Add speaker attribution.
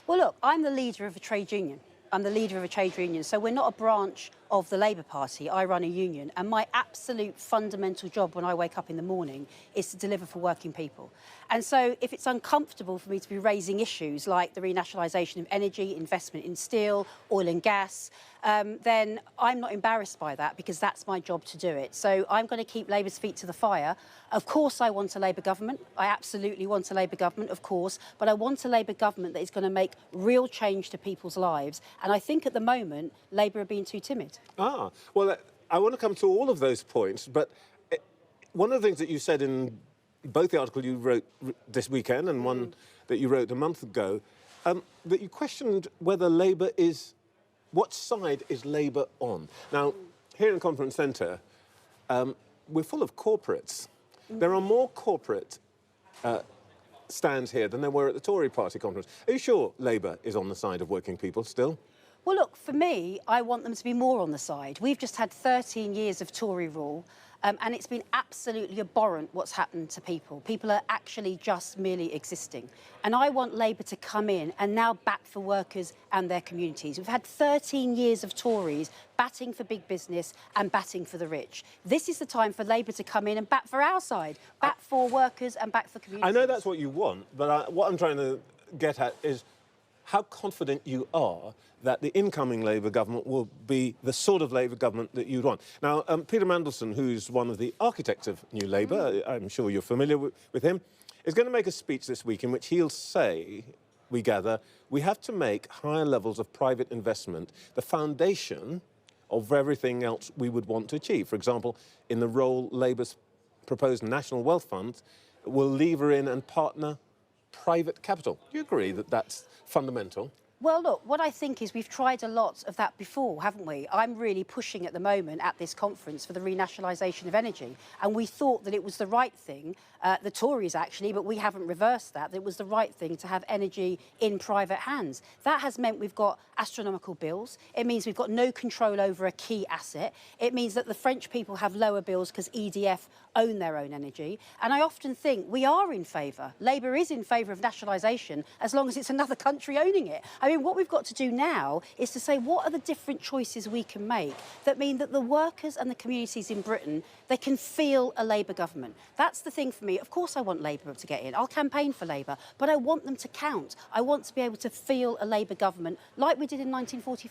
Speaker 1: Well, look, I'm the leader of a trade union. I'm the leader of a trade union, so we're not a branch of the Labour Party. I run a union, and my absolute fundamental job when I wake up in the morning is to deliver for working people. And so if it's uncomfortable for me to be raising issues like the renationalisation of energy, investment in steel, oil and gas, then I'm not embarrassed by that because that's my job to do it. So I'm going to keep Labour's feet to the fire. Of course I want a Labour government. I absolutely want a Labour government, of course, but I want a Labour government that is going to make real change to people's lives. And I think at the moment, Labour are being too timid.
Speaker 2: Well, I want to come to all of those points, but one of the things that you said in both the article you wrote this weekend and one that you wrote a month ago, that you questioned whether Labour is... What side is Labour on? Now, here in Conference Centre, we're full of corporates. There are more corporate stands here than there were at the Tory party conference. Are you sure Labour is on the side of working people still?
Speaker 1: Well, look, for me, I want them to be more on the side. We've just had 13 years of Tory rule, and it's been absolutely abhorrent what's happened to people. People are actually just merely existing. And I want Labour to come in and now bat for workers and their communities. We've had 13 years of Tories batting for big business and batting for the rich. This is the time for Labour to come in and bat for our side, bat for workers and bat for communities.
Speaker 2: I know that's what you want, but what I'm trying to get at is how confident you are that the incoming Labour government will be the sort of Labour government that you'd want. Now, Peter Mandelson, who's one of the architects of New Labour, I'm sure you're familiar with him, is going to make a speech this week in which he'll say, we gather, we have to make higher levels of private investment the foundation of everything else we would want to achieve. For example, in the role Labour's proposed National Wealth Fund will lever in and partner private capital. Do you agree that that's fundamental?
Speaker 1: Well, look, what I think is we've tried a lot of that before, haven't we? I'm really pushing at the moment at this conference for the renationalisation of energy. And we thought that it was the right thing, the Tories actually, but we haven't reversed that it was the right thing to have energy in private hands. That has meant we've got astronomical bills. It means we've got no control over a key asset. It means that the French people have lower bills because EDF own their own energy. And I often think we are in favour. Labour is in favour of nationalisation as long as it's another country owning it. I mean, what we've got to do now is to say what are the different choices we can make that mean that the workers and the communities in Britain, they can feel a Labour government. That's the thing for me. Of course I want Labour to get in. I'll campaign for Labour, but I want them to count. I want to be able to feel a Labour government like we did in 1945.